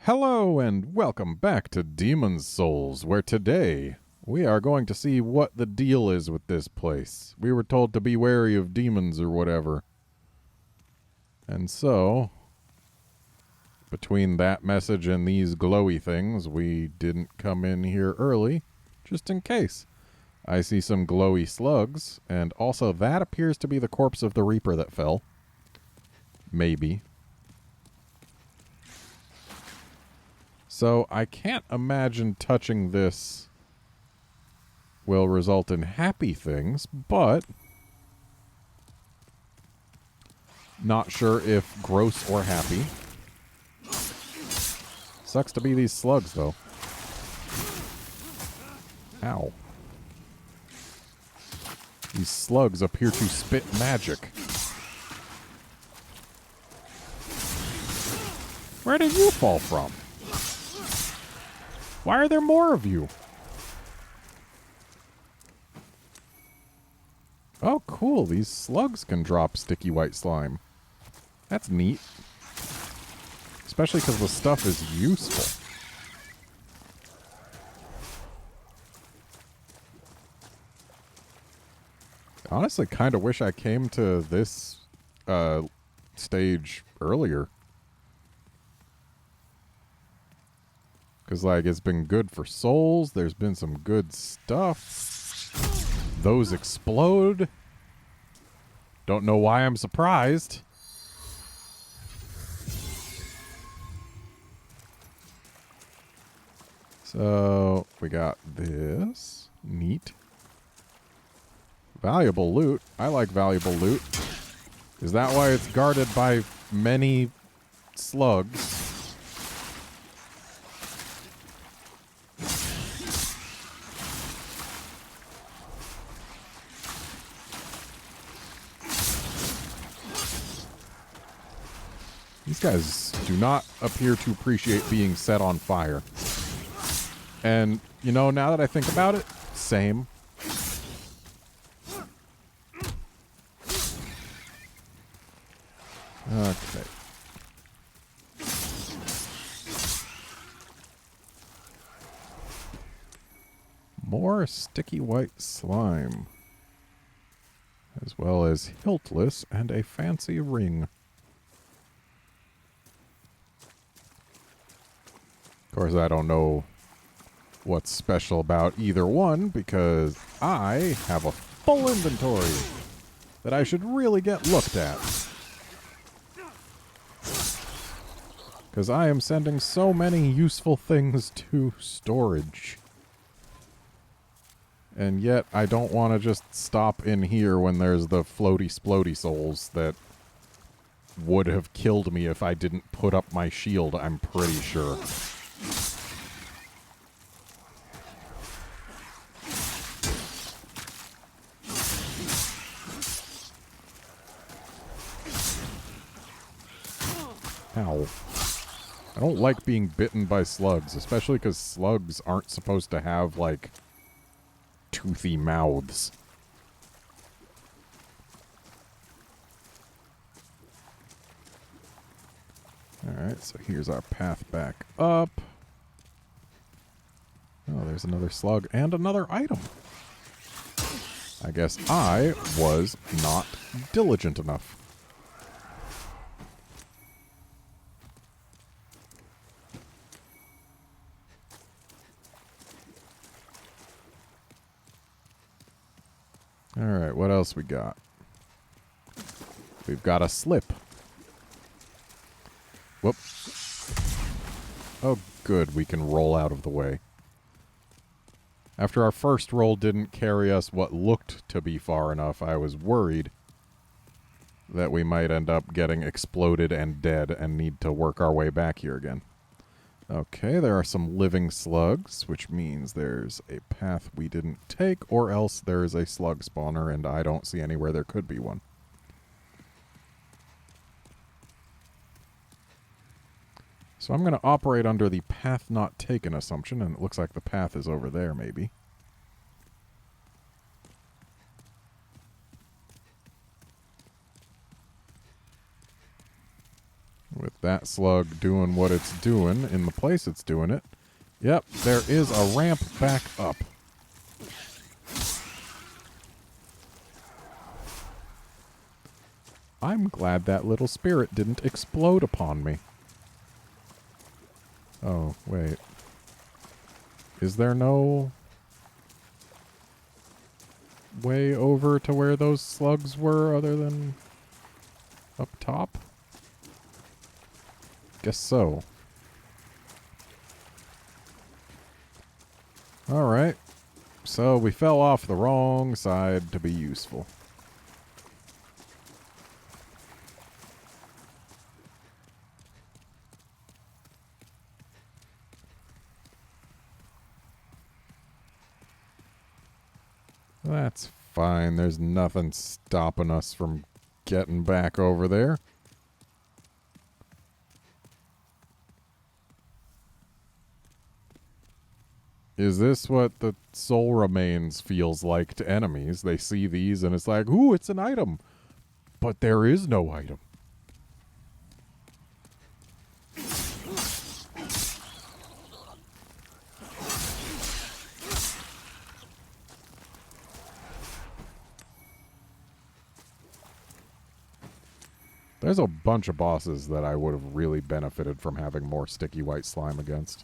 Hello and welcome back to Demon's Souls, where today we are going to see what the deal is with this place. We were told to be wary of demons or whatever. And so, between that message and these glowy things, we didn't come in here early, just in case. I see some glowy slugs, and also that appears to be the corpse of the Reaper that fell. Maybe. So I can't imagine touching this will result in happy things, but not sure if gross or happy. Sucks to be these slugs, though. Ow. These slugs appear to spit magic. Where did you fall from? Why are there more of you? Oh, cool. These slugs can drop sticky white slime. That's neat. Especially because the stuff is useful. Honestly, kind of wish I came to this stage earlier. Because, like, it's been good for souls. There's been some good stuff. Those explode. Don't know why I'm surprised. So, we got this. Neat. Valuable loot. I like valuable loot. Is that why it's guarded by many slugs? These guys do not appear to appreciate being set on fire. And, you know, now that I think about it, same. Okay. More sticky white slime. As well as hiltless and a fancy ring. Of course, I don't know what's special about either one because I have a full inventory that I should really get looked at. Because I am sending so many useful things to storage. And yet I don't want to just stop in here when there's the floaty splody souls that would have killed me if I didn't put up my shield, I'm pretty sure. Ow. I don't like being bitten by slugs, especially because slugs aren't supposed to have, like, toothy mouths. Alright, so here's our path back up. Oh, there's another slug and another item. I guess I was not diligent enough. Alright, what else we got? We've got a slip. Whoop. Oh, good, we can roll out of the way. After our first roll didn't carry us what looked to be far enough, I was worried that we might end up getting exploded and dead and need to work our way back here again. Okay, there are some living slugs, which means there's a path we didn't take, or else there is a slug spawner, and I don't see anywhere there could be one. So I'm going to operate under the path not taken assumption, and it looks like the path is over there, maybe. With that slug doing what it's doing in the place it's doing it. Yep, there is a ramp back up. I'm glad that little spirit didn't explode upon me. Oh, wait. Is there no way over to where those slugs were other than up top? Guess so. Alright. So we fell off the wrong side to be useful. That's fine. There's nothing stopping us from getting back over there. Is this what the soul remains feels like to enemies? They see these and it's like, ooh, it's an item. But there is no item. There's a bunch of bosses that I would have really benefited from having more sticky white slime against.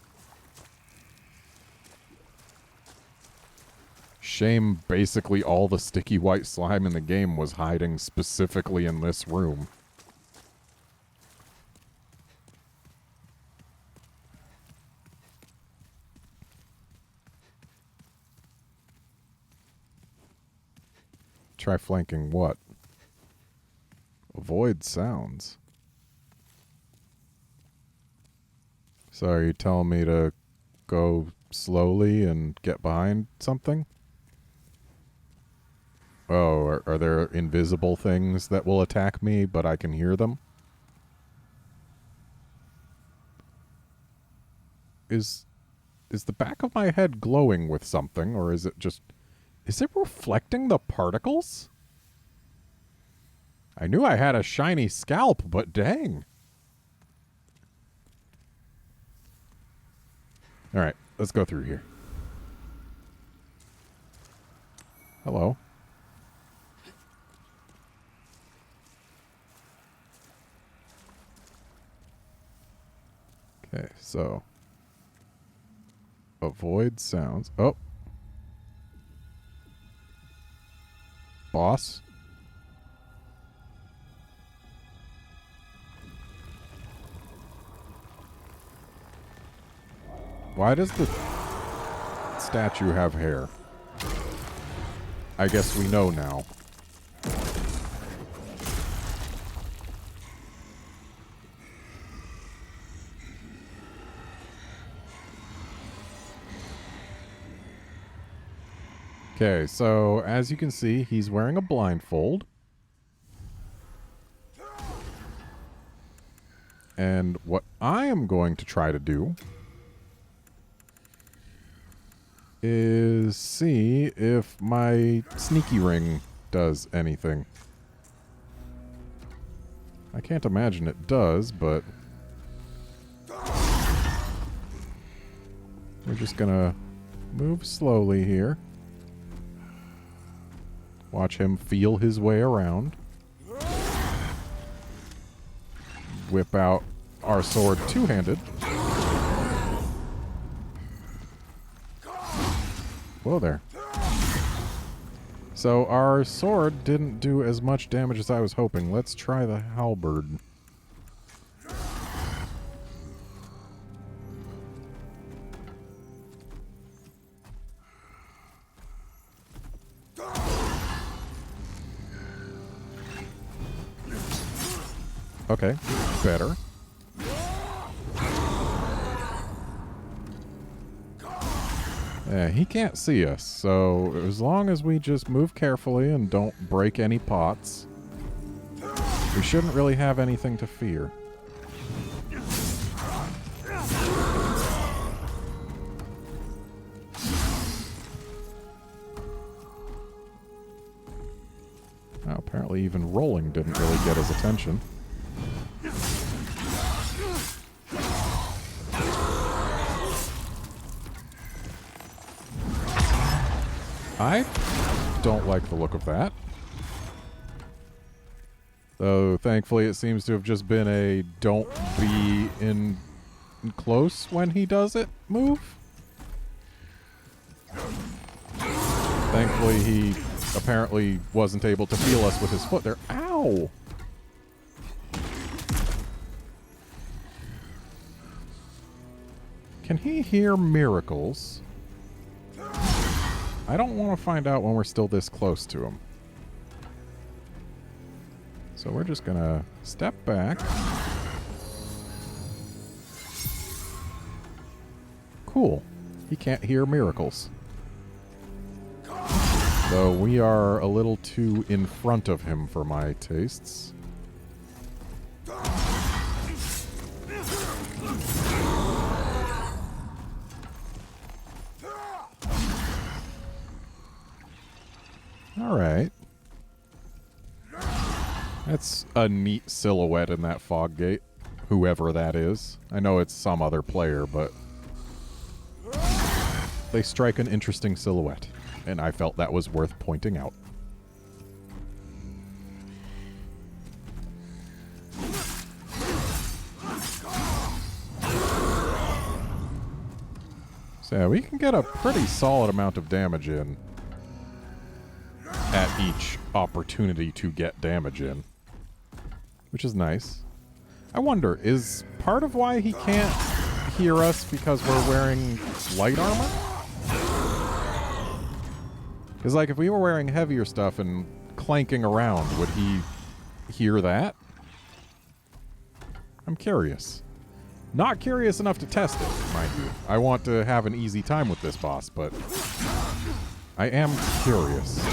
Shame basically all the sticky white slime in the game was hiding specifically in this room. Try flanking what? Avoid sounds. So are you telling me to go slowly and get behind something? Oh, are there invisible things that will attack me, but I can hear them? Is the back of my head glowing with something, or is it just... Is it reflecting the particles? I knew I had a shiny scalp, but dang. Alright, let's go through here. Hello. Okay, so... Avoid sounds. Oh. Boss. Why does the statue have hair? I guess we know now. Okay, so as you can see, he's wearing a blindfold. And what I am going to try to do is see if my sneaky ring does anything. I can't imagine it does, but we're just gonna move slowly here. Watch him feel his way around. Whip out our sword two-handed. Whoa there. So our sword didn't do as much damage as I was hoping. Let's try the halberd. Okay, better. Yeah, he can't see us, so as long as we just move carefully and don't break any pots, we shouldn't really have anything to fear. Oh, apparently even rolling didn't really get his attention. I don't like the look of that. Though, thankfully, it seems to have just been a don't be in close when he does it move. Thankfully, he apparently wasn't able to feel us with his foot there. Ow! Can he hear miracles? I don't want to find out when we're still this close to him. So we're just gonna step back. Cool. He can't hear miracles. So we are a little too in front of him for my tastes. Alright. That's a neat silhouette in that fog gate. Whoever that is. I know it's some other player, but they strike an interesting silhouette. And I felt that was worth pointing out. So yeah, we can get a pretty solid amount of damage in at each opportunity to get damage in, which is nice. I wonder, is part of why he can't hear us because we're wearing light armor? Because, like, if we were wearing heavier stuff and clanking around, would he hear that? I'm curious. Not curious enough to test it, mind you. I want to have an easy time with this boss, but I am curious.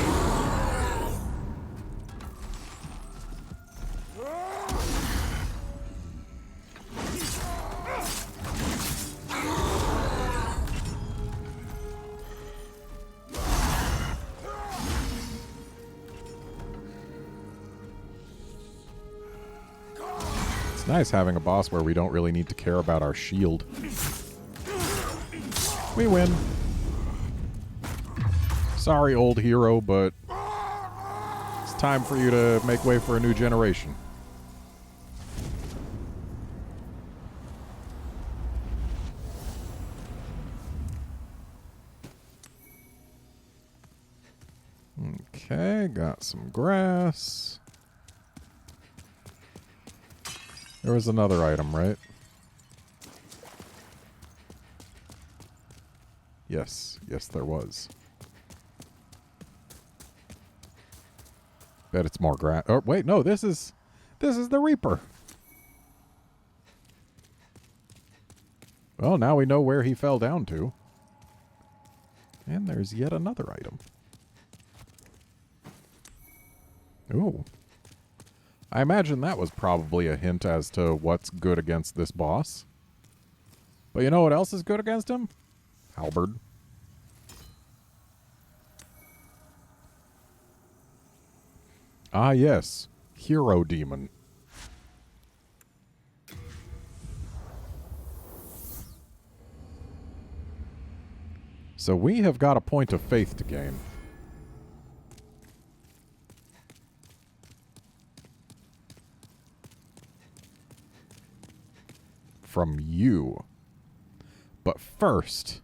It's nice having a boss where we don't really need to care about our shield. We win. Sorry, old hero, but it's time for you to make way for a new generation. Okay, got some grass. There was another item, right? Yes. Yes, there was. Bet it's more grass. Oh, wait, no, this is the Reaper. Well, now we know where he fell down to. And there's yet another item. Ooh. I imagine that was probably a hint as to what's good against this boss. But you know what else is good against him? Halberd. Ah, yes. Hero Demon. So we have got a point of faith to gain. From you. But first,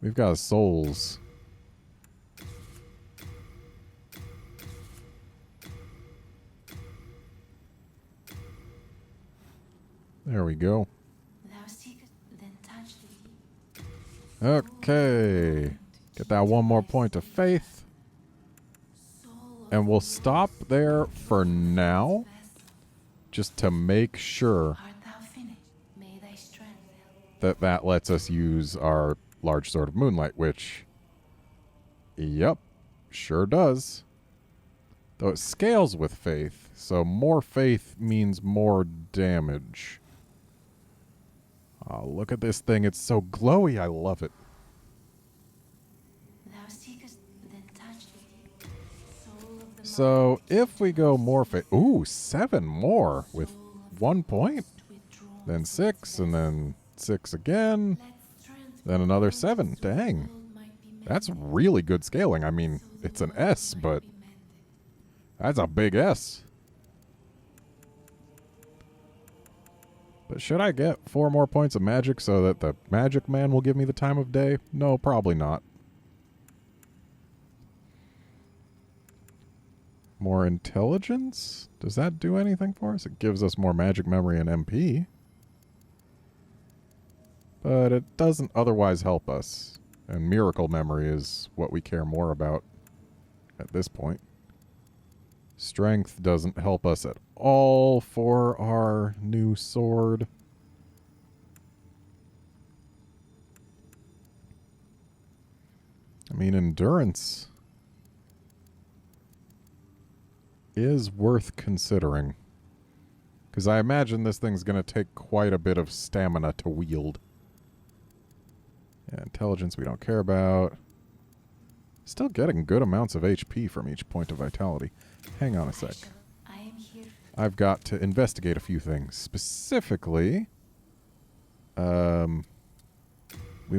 we've got souls. There we go. Okay. Get that one more point of faith. And we'll stop there for now. Just to make sure that lets us use our large sword of moonlight, which, yep, sure does. Though it scales with faith, so more faith means more damage. Oh, look at this thing. It's so glowy. I love it. So if we go more faith... Ooh, 7 more with 1 point. Then 6, and then 6 again. Then another 7. Dang. That's really good scaling. I mean, it's an S, but that's a big S. But should I get 4 more points of magic so that the magic man will give me the time of day? No, probably not. More intelligence? Does that do anything for us? It gives us more magic memory and MP. But it doesn't otherwise help us. And miracle memory is what we care more about at this point. Strength doesn't help us at all for our new sword. I mean, endurance is worth considering. Because I imagine this thing's going to take quite a bit of stamina to wield. Yeah, intelligence we don't care about. Still getting good amounts of HP from each point of vitality. Hang on a sec. I've got to investigate a few things. Specifically, we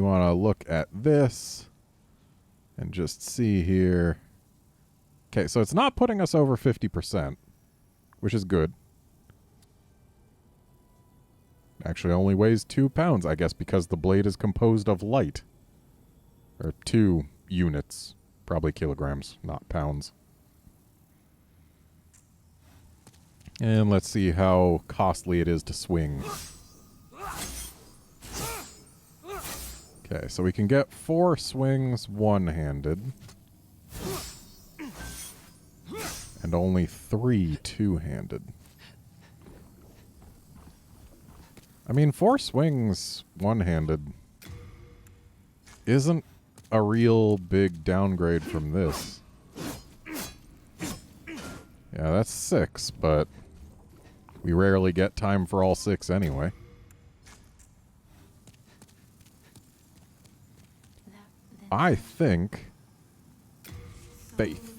want to look at this and just see here. Okay, so it's not putting us over 50%, which is good. Actually only weighs 2 pounds, I guess, because the blade is composed of light. Or 2 units. Probably kilograms, not pounds. And let's see how costly it is to swing. Okay, so we can get 4 swings one-handed. And only 3 two-handed. I mean, 4 swings one-handed isn't a real big downgrade from this. Yeah, that's 6, but we rarely get time for all 6 anyway. I think faith.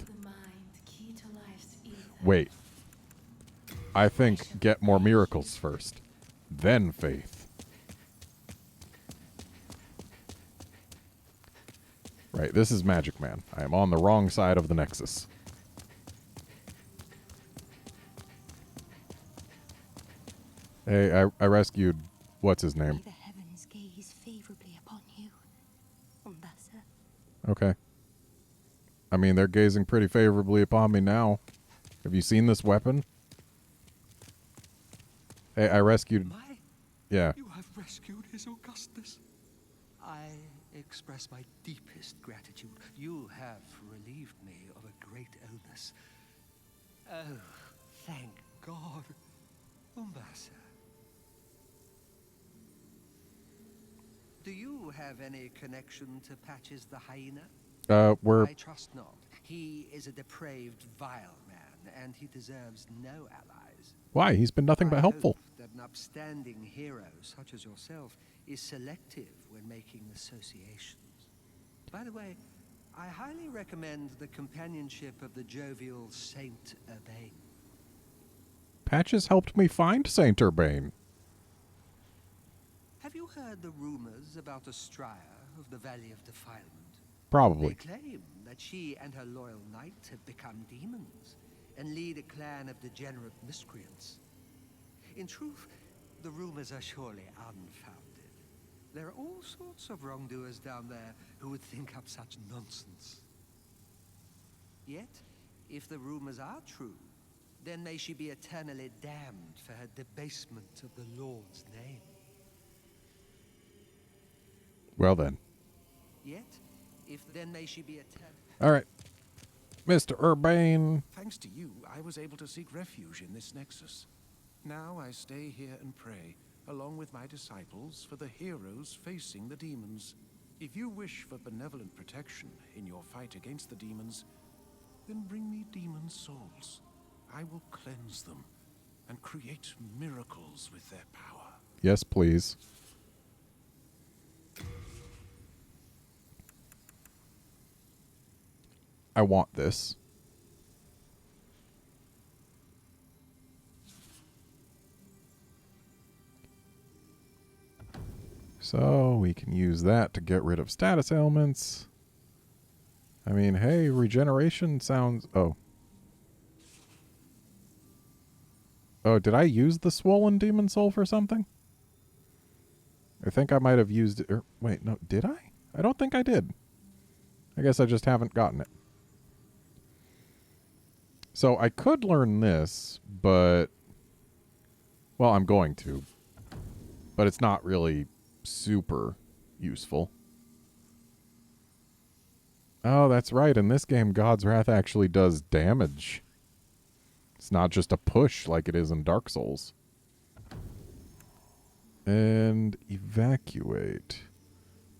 Wait. I think get more miracles first. Then faith. Right, this is Magic Man. I am on the wrong side of the Nexus. Hey, I rescued... What's his name? May the heavens gaze favorably upon you, Umbasa. Okay. I mean, they're gazing pretty favorably upon me now. Have you seen this weapon? Hey, I rescued... Yeah. You have rescued His Augustness. I express my deepest gratitude. You have relieved me of a great illness. Oh, thank God. Umbasa. Do you have any connection to Patches the hyena? I trust not. He is a depraved, vile man, and he deserves no allies. Why? He's been nothing but helpful. I hope that an upstanding hero such as yourself is selective when making associations. By the way, I highly recommend the companionship of the jovial Saint Urbain. Patches helped me find Saint Urbain. Have you heard the rumors about Astraea of the Valley of Defilement? Probably. They claim that she and her loyal knight have become demons and lead a clan of degenerate miscreants. In truth, the rumors are surely unfounded. There are all sorts of wrongdoers down there who would think up such nonsense. Yet, if the rumors are true, then may she be eternally damned for her debasement of the Lord's name. Well then. Yet, if then may she be eternally... All right. Mr. Urbain. Thanks to you, I was able to seek refuge in this nexus. Now I stay here and pray, along with my disciples, for the heroes facing the demons. If you wish for benevolent protection in your fight against the demons, then bring me demon souls. I will cleanse them and create miracles with their power. Yes, please. I want this. So we can use that to get rid of status ailments. I mean, hey, regeneration sounds... Oh. Oh, did I use the swollen demon soul for something? I think I might have used it... wait, no, did I? I don't think I did. I guess I just haven't gotten it. So I could learn this, but... well, I'm going to. But it's not really super useful. Oh, that's right. In this game, God's Wrath actually does damage. It's not just a push like it is in Dark Souls. And evacuate.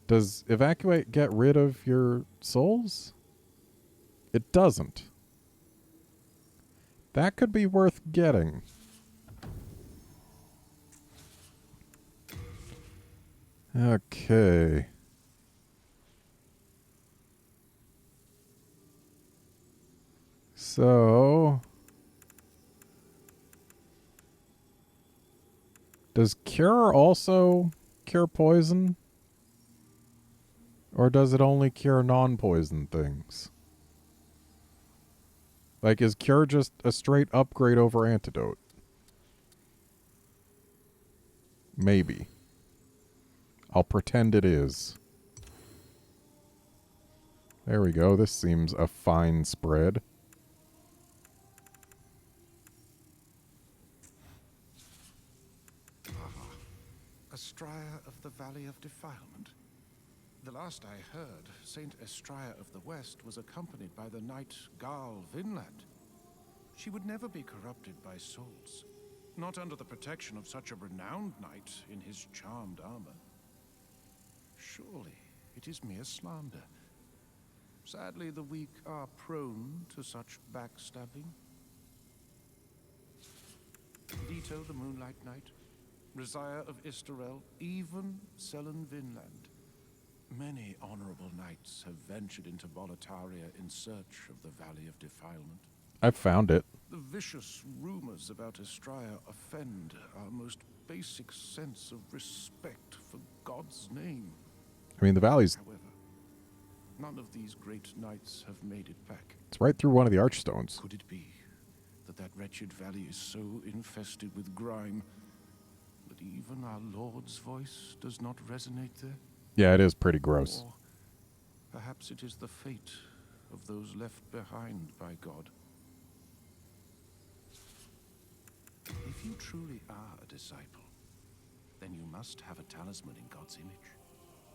Does evacuate get rid of your souls? It doesn't. That could be worth getting. Okay. So... does cure also cure poison? Or does it only cure non-poison things? Like, is cure just a straight upgrade over antidote? Maybe. I'll pretend it is. There we go. This seems a fine spread. Estraya of the Valley of Defilement. The last I heard, Saint Estraya of the West was accompanied by the knight Garl Vinland. She would never be corrupted by souls, not under the protection of such a renowned knight in his charmed armor. Surely it is mere slander. Sadly, the weak are prone to such backstabbing. Vito the Moonlight Knight, Rizaya of Istarel, even Selen Vinland. Many honorable knights have ventured into Boletaria in search of the Valley of Defilement. I've found it. The vicious rumors about Estraya offend our most basic sense of respect for God's name. I mean, the valley's... however, none of these great knights have made it back. it's right through one of the archstones. Could it be that that wretched valley is so infested with grime that even our Lord's voice does not resonate there? Yeah, it is pretty gross. Or perhaps it is the fate of those left behind by God. If you truly are a disciple, then you must have a talisman in God's image.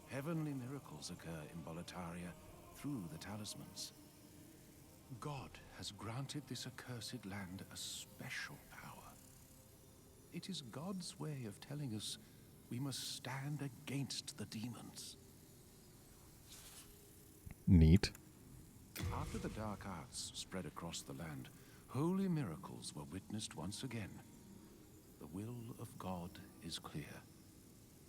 Heavenly miracles occur in Boletaria through the talismans. God has granted this accursed land a special power. It is God's way of telling us we must stand against the demons. Neat. After the dark arts spread across the land, holy miracles were witnessed once again. The will of God is clear.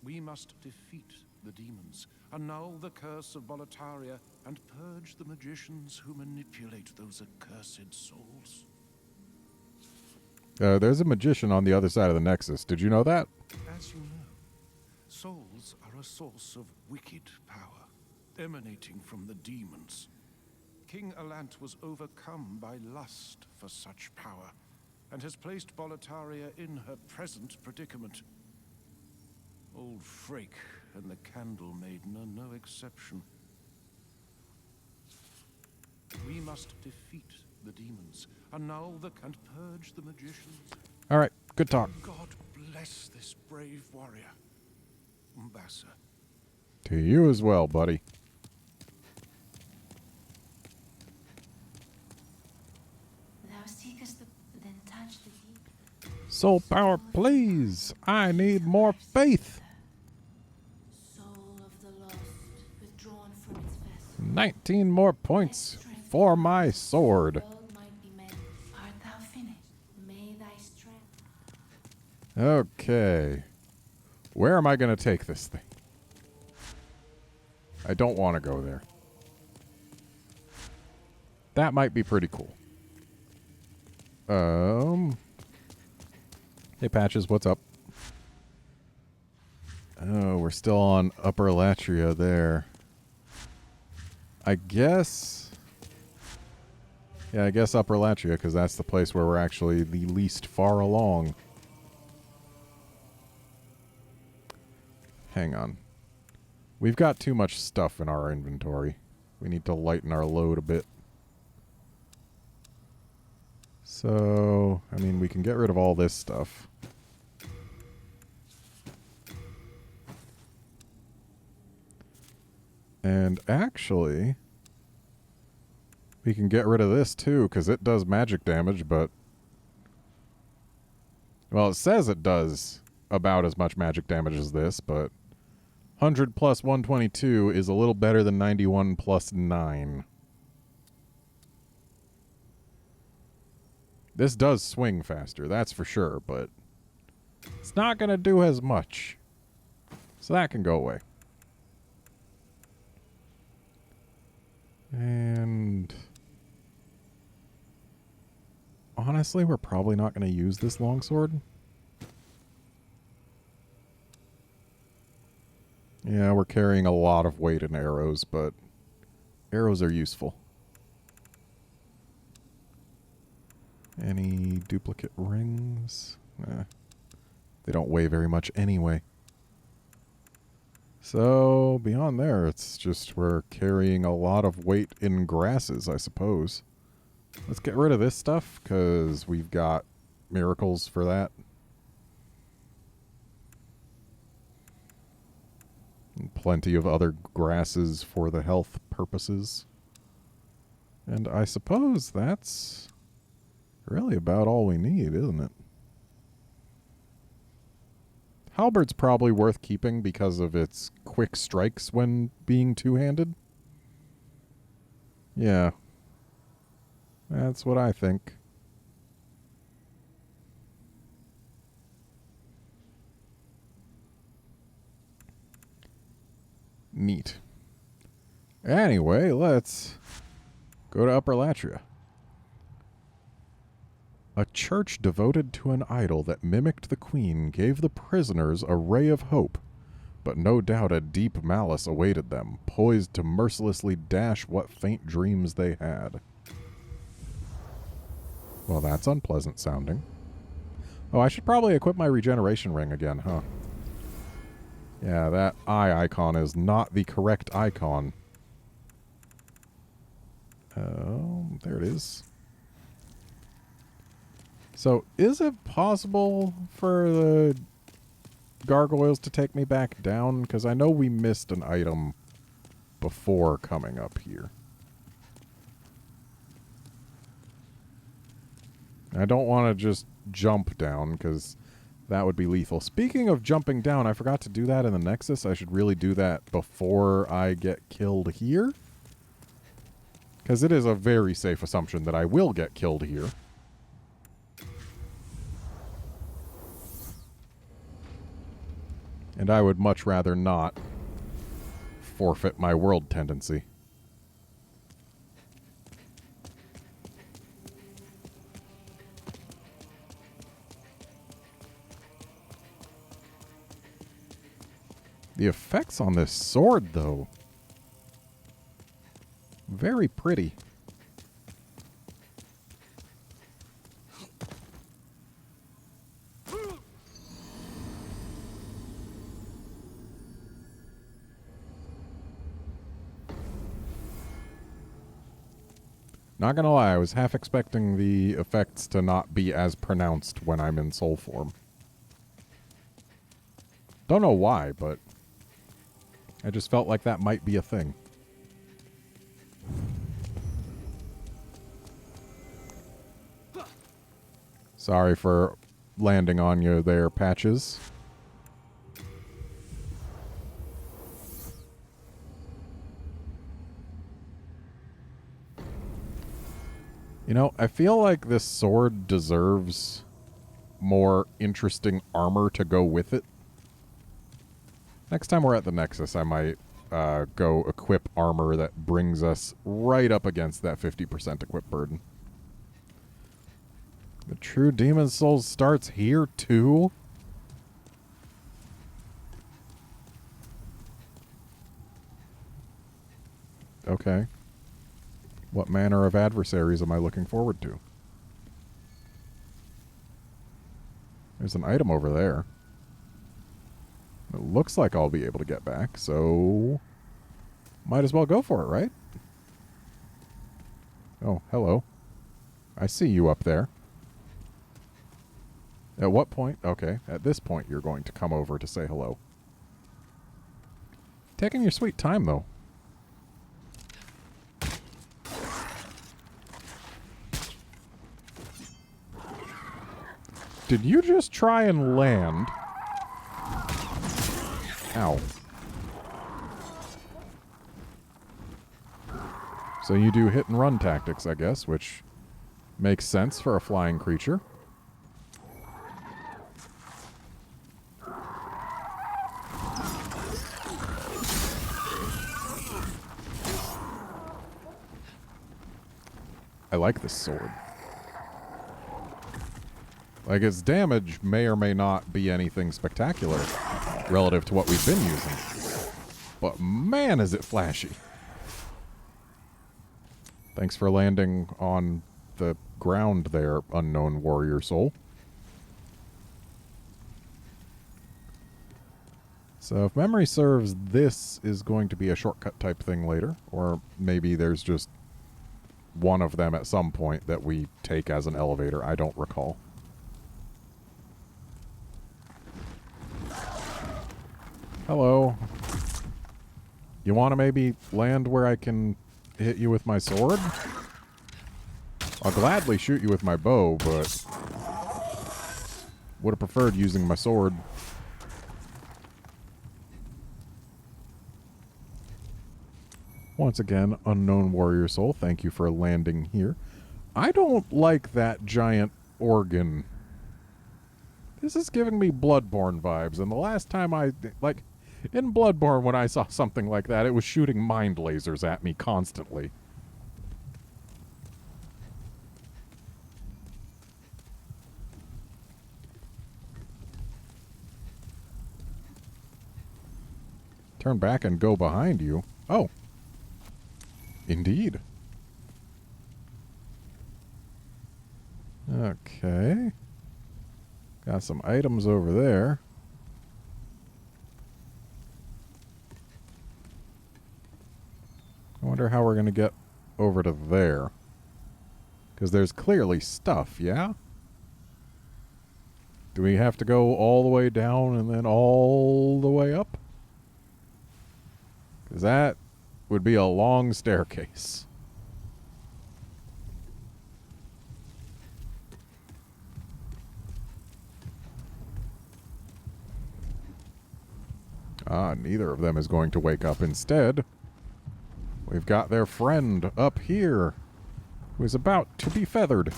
We must defeat the demons, annul the curse of Boletaria, and purge the magicians who manipulate those accursed souls. There's a magician on the other side of the Nexus. Did you know that? As you know, souls are a source of wicked power, emanating from the demons. King Alant was overcome by lust for such power, and has placed Boletaria in her present predicament. Old Frake and the Candle Maiden are no exception. We must defeat the demons, annul and purge the magicians. All right, good talk. God bless this brave warrior, Umbasa. To you as well, buddy. Thou seekest the then touch the deep. Soul power, please. I need more faith. Soul of the lost, withdrawn from its vessel. 19 more points for my sword. World might be made. Art thou finished? May thy strength. Okay. Where am I going to take this thing? I don't want to go there. That might be pretty cool. Hey, Patches, what's up? Oh, we're still on Upper Latria there. I guess Yeah, I guess Upper Latria, because that's the place where we're actually the least far along. Hang on. We've got too much stuff in our inventory. We need to lighten our load a bit. So, I mean, we can get rid of all this stuff. And actually, we can get rid of this too, because it does magic damage, but... Well, it says it does about as much magic damage as this, but 100 plus 122 is a little better than 91 plus 9. This does swing faster, that's for sure, but it's not going to do as much. So that can go away. And honestly, we're probably not going to use this longsword. Yeah, we're carrying a lot of weight in arrows, but arrows are useful. Any duplicate rings? They don't weigh very much anyway. So, beyond there, it's just we're carrying a lot of weight in grasses, I suppose. Let's get rid of this stuff, because we've got miracles for that. And plenty of other grasses for the health purposes. And I suppose that's really about all we need, isn't it? Halberd's probably worth keeping because of its quick strikes when being two-handed. Yeah. That's what I think. Neat. Anyway, let's go to Upper Latria. A church devoted to an idol that mimicked the queen gave the prisoners a ray of hope, but no doubt a deep malice awaited them, poised to mercilessly dash what faint dreams they had. Well, that's unpleasant sounding. Oh, I should probably equip my regeneration ring again, huh? Yeah, that eye icon is not the correct icon. Oh, there it is. So, is it possible for the gargoyles to take me back down? Because I know we missed an item before coming up here. I don't want to just jump down, because that would be lethal. Speaking of jumping down, I forgot to do that in the Nexus. I should really do that before I get killed here. Because it is a very safe assumption that I will get killed here. And I would much rather not forfeit my world tendency. The effects on this sword, though. Very pretty. Not gonna lie, I was half expecting the effects to not be as pronounced when I'm in soul form. Don't know why, but I just felt like that might be a thing. Sorry for landing on you there, Patches. You know, I feel like this sword deserves more interesting armor to go with it. Next time we're at the Nexus, I might go equip armor that brings us right up against that 50% equip burden. The true Demon Souls starts here, too? Okay. What manner of adversaries am I looking forward to? There's an item over there. It looks like I'll be able to get back, so might as well go for it, right? Oh, hello. I see you up there. At what point? Okay, at this point you're going to come over to say hello. Taking your sweet time, though. Did you just try and land? Ow. So you do hit and run tactics, I guess, which makes sense for a flying creature. I like this sword. Like, its damage may or may not be anything spectacular relative to what we've been using. But man, is it flashy. Thanks for landing on the ground there, unknown warrior soul. So if memory serves, this is going to be a shortcut type thing later. Or maybe there's just one of them at some point that we take as an elevator. I don't recall. Hello. You want to maybe land where I can hit you with my sword? I'll gladly shoot you with my bow, but would have preferred using my sword. Once again, unknown warrior soul, thank you for landing here. I don't like that giant organ. This is giving me Bloodborne vibes, and the last time in Bloodborne, when I saw something like that, it was shooting mind lasers at me constantly. Turn back and go behind you. Oh. Indeed. Okay. Got some items over there. I wonder how we're going to get over to there. Because there's clearly stuff, yeah? Do we have to go all the way down and then all the way up? Because that would be a long staircase. Ah, neither of them is going to wake up. Instead, we've got their friend up here, who is about to be feathered.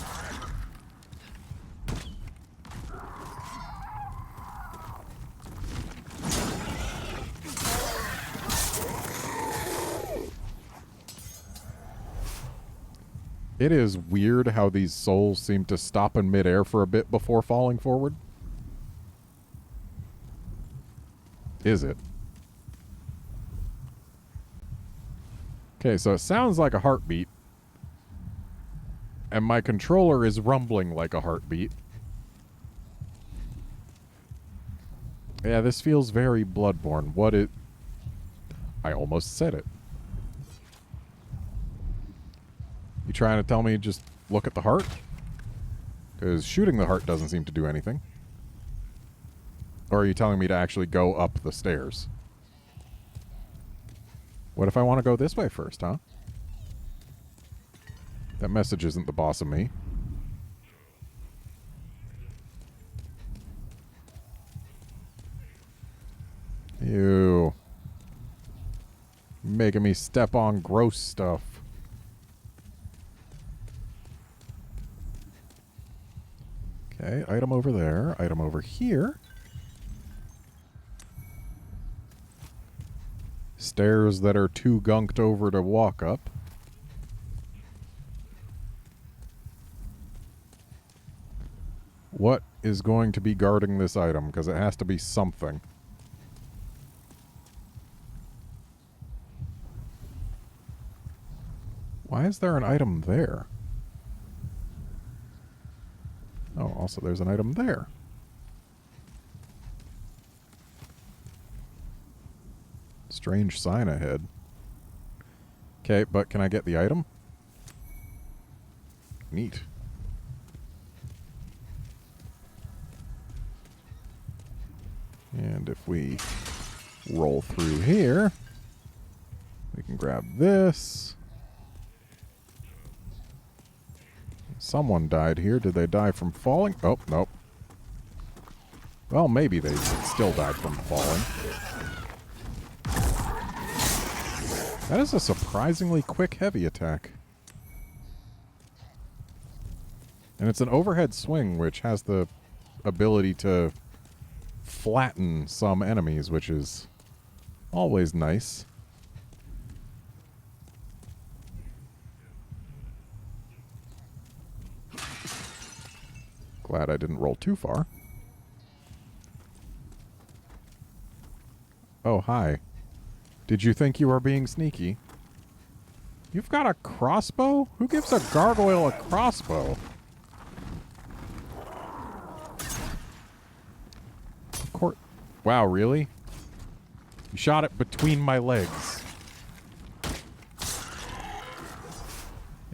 It is weird how these souls seem to stop in midair for a bit before falling forward. Is it? Okay, so it sounds like a heartbeat. And my controller is rumbling like a heartbeat. Yeah, this feels very Bloodborne. I almost said it. You trying to tell me just look at the heart? Because shooting the heart doesn't seem to do anything. Or are you telling me to actually go up the stairs? What if I want to go this way first, huh? That message isn't the boss of me. Ew. Making me step on gross stuff. Okay, item over there, item over here. Stairs that are too gunked over to walk up. What is going to be guarding this item? Because it has to be something. Why is there an item there? Oh, also there's an item there. Strange sign ahead. Okay, but can I get the item? Neat. And if we roll through here, we can grab this. Someone died here. Did they die from falling? Oh, nope. Well, maybe they still died from falling. That is a surprisingly quick heavy attack. And it's an overhead swing, which has the ability to flatten some enemies, which is always nice. Glad I didn't roll too far. Oh, hi. Did you think you were being sneaky? You've got a crossbow? Who gives a gargoyle a crossbow? Of course. Wow, really? You shot it between my legs.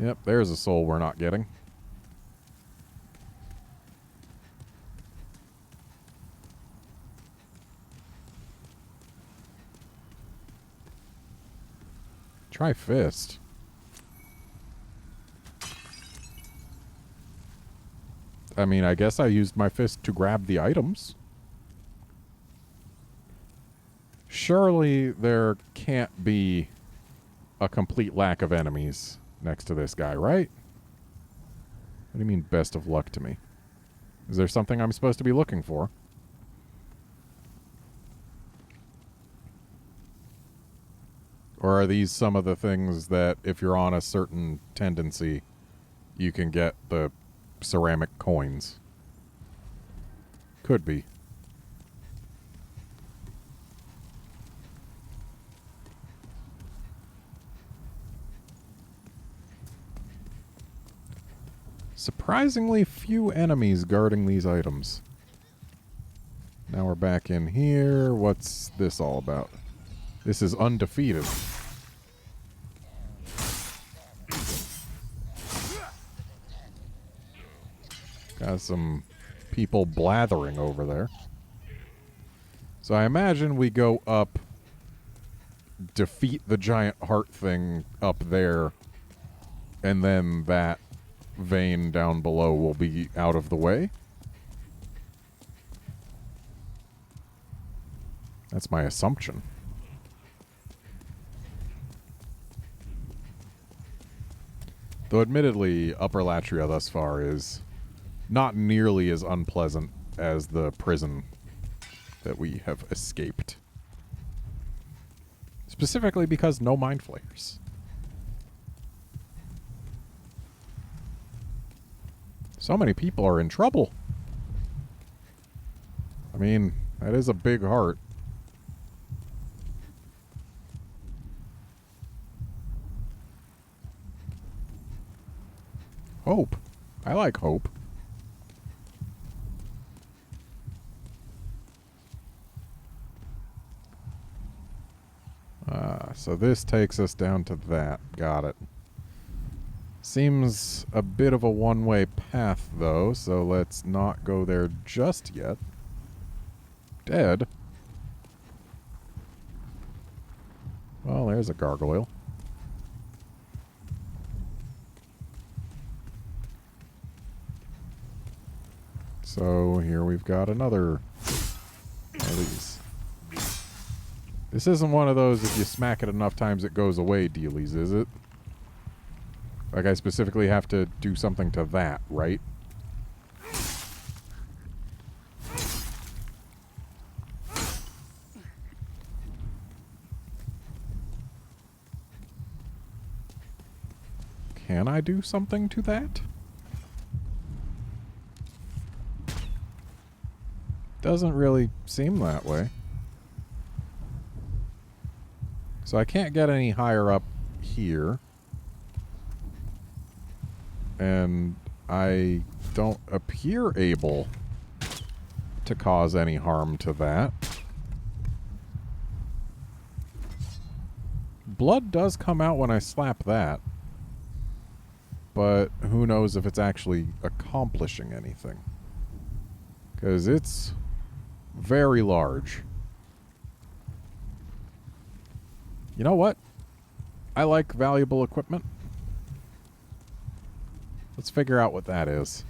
Yep, there's a soul we're not getting. Try fist. I mean, I guess I used my fist to grab the items. Surely there can't be a complete lack of enemies next to this guy, right? What do you mean, best of luck to me? Is there something I'm supposed to be looking for? Or are these some of the things that, if you're on a certain tendency, you can get the ceramic coins? Could be. Surprisingly few enemies guarding these items. Now we're back in here. What's this all about? This is undefeated. Got some people blathering over there. So I imagine we go up, defeat the giant heart thing up there, and then that vein down below will be out of the way. That's my assumption. Though admittedly, Upper Latria thus far is not nearly as unpleasant as the prison that we have escaped. Specifically because no mind flayers. So many people are in trouble. I mean, that is a big heart. Hope. I like hope. So this takes us down to that. Got it. Seems a bit of a one-way path, though, so let's not go there just yet. Dead? Well, there's a gargoyle. So here we've got another of these. This isn't one of those if you smack it enough times it goes away dealies, is it? Like I specifically have to do something to that, right? Can I do something to that? Doesn't really seem that way. So I can't get any higher up here. and I don't appear able to cause any harm to that. Blood does come out when I slap that, but who knows if it's actually accomplishing anything. Because it's very large. You know what? I like valuable equipment. Let's figure out what that is.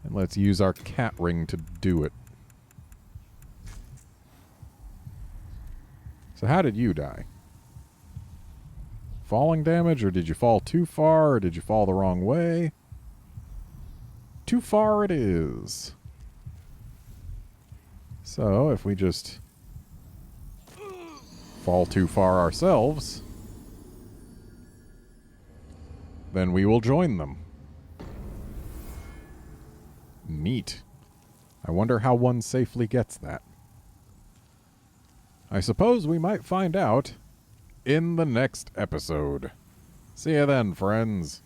And let's use our cat ring to do it. So how did you die? Falling damage, or did you fall too far, or did you fall the wrong way? Too far it is. So, if we just fall too far ourselves, then we will join them. Neat. I wonder how one safely gets that. I suppose we might find out in the next episode. See you then, friends.